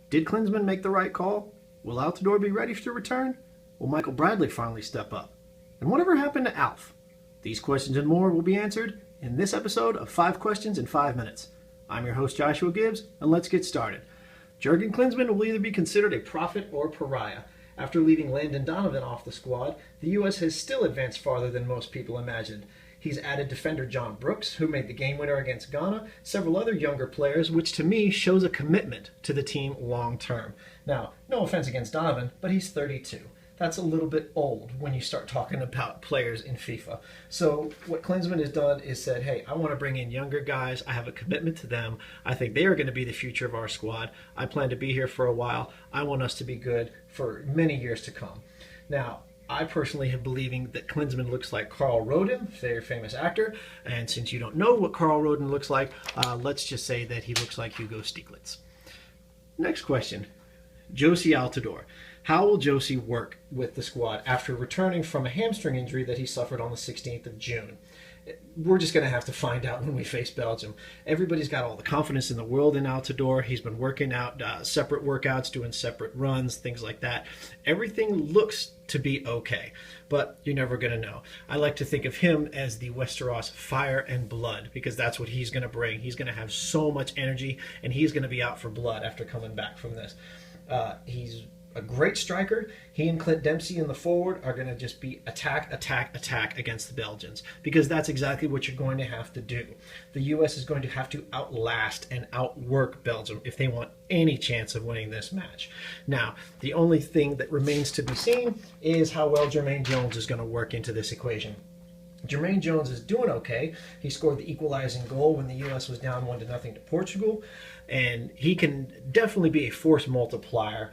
Did Klinsmann make the right call? Will Altidore be ready to return? Will Michael Bradley finally step up? And whatever happened to Alf? These questions and more will be answered in this episode of 5 Questions in 5 Minutes. I'm your host Joshua Gibbs, and let's get started. Jurgen Klinsmann will either be considered a prophet or pariah. After leaving Landon Donovan off the squad, the U.S. has still advanced farther than most people imagined. He's added defender John Brooks, who made the game winner against Ghana, several other younger players, which to me shows a commitment to the team long term. Now, no offense against Donovan, but he's 32. That's a little bit old when you start talking about players in FIFA. So what Klinsmann has done is said, hey, I want to bring in younger guys. I have a commitment to them. I think they are going to be the future of our squad. I plan to be here for a while. I want us to be good for many years to come. Now, I personally am believing that Klinsmann looks like Carl Roden, very famous actor. And since you don't know what Carl Roden looks like, let's just say that he looks like Hugo Stieglitz. Next question, Josie Altidore. How will Josie work with the squad after returning from a hamstring injury that he suffered on the 16th of June? We're just going to have to find out when we face Belgium. Everybody's got all the confidence in the world in Altidore. He's been working out separate workouts, doing separate runs, things like that. Everything looks to be okay, but you're never going to know. I like to think of him as the Westeros fire and blood, because that's what he's going to bring. He's going to have so much energy, and he's going to be out for blood after coming back from this. He's a great striker. He and Clint Dempsey in the forward are going to just be attack against the Belgians, because that's exactly what you're going to have to do. The U.S. is going to have to outlast and outwork Belgium if they want any chance of winning this match. Now, the only thing that remains to be seen is how well Jermaine Jones is going to work into this equation. Jermaine Jones is doing okay. He scored the equalizing goal when the U.S. was down 1-0 to Portugal, and he can definitely be a force multiplier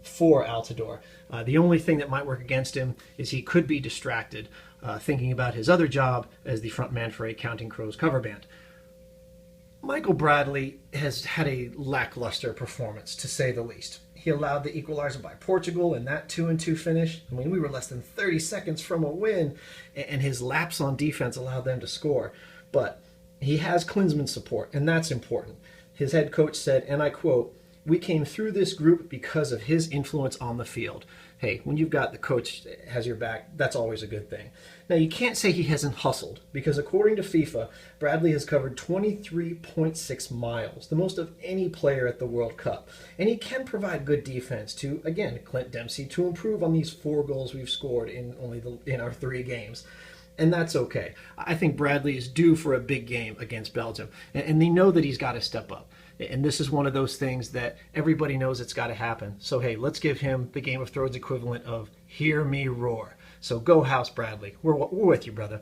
for Altidore. The only thing that might work against him is he could be distracted thinking about his other job as the front man for a Counting Crows cover band. Michael Bradley has had a lackluster performance, to say the least. He allowed the equalizer by Portugal in that 2-2 finish. I mean, we were less than 30 seconds from a win, and his lapse on defense allowed them to score. But he has Klinsmann's support, and that's important. His head coach said, and I quote, "We came through this group because of his influence on the field." Hey, when you've got the coach that has your back, that's always a good thing. Now, you can't say he hasn't hustled, because according to FIFA, Bradley has covered 23.6 miles, the most of any player at the World Cup. And he can provide good defense to, again, Clint Dempsey, to improve on these 4 goals we've scored in our 3 games. And that's okay. I think Bradley is due for a big game against Belgium, and they know that he's got to step up. And this is one of those things that everybody knows it's got to happen. So, hey, let's give him the Game of Thrones equivalent of hear me roar. So go House Bradley. We're with you, brother.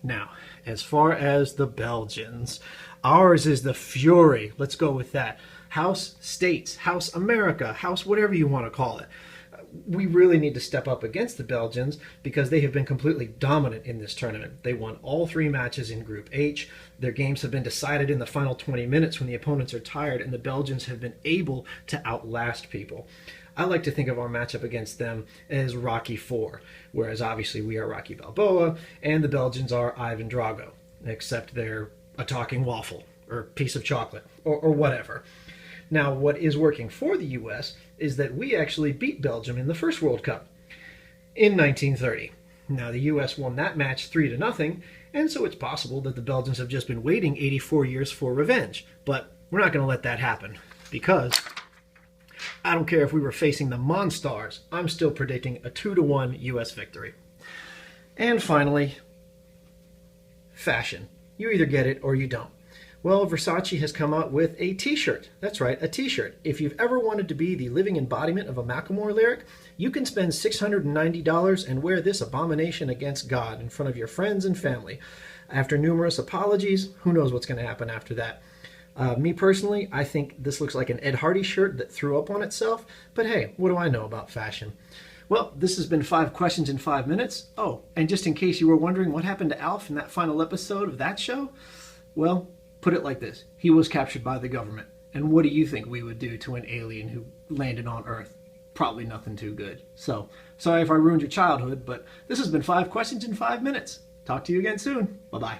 Now, as far as the Belgians, ours is the Fury. Let's go with that. House States, House America, House whatever you want to call it. We really need to step up against the Belgians because they have been completely dominant in this tournament. They won all 3 matches in Group H. Their games have been decided in the final 20 minutes when the opponents are tired, and the Belgians have been able to outlast people. I like to think of our matchup against them as Rocky IV, whereas obviously we are Rocky Balboa, and the Belgians are Ivan Drago, except they're a talking waffle or piece of chocolate or whatever. Now, what is working for the U.S. is that we actually beat Belgium in the first World Cup in 1930. Now, the U.S. won that match 3-0, and so it's possible that the Belgians have just been waiting 84 years for revenge. But we're not going to let that happen, because I don't care if we were facing the Monstars, I'm still predicting a 2-1 U.S. victory. And finally, fashion. You either get it or you don't. Well, Versace has come out with a t-shirt. That's right, a t-shirt. If you've ever wanted to be the living embodiment of a Macklemore lyric, you can spend $690 and wear this abomination against God in front of your friends and family. After numerous apologies, who knows what's going to happen after that. Me personally, I think this looks like an Ed Hardy shirt that threw up on itself, but hey, what do I know about fashion? Well, this has been 5 Questions in 5 Minutes. Oh, and just in case you were wondering what happened to Alf in that final episode of that show, well, put it like this. He was captured by the government. And what do you think we would do to an alien who landed on Earth? Probably nothing too good. So, sorry if I ruined your childhood, but this has been 5 Questions in 5 Minutes. Talk to you again soon. Bye-bye.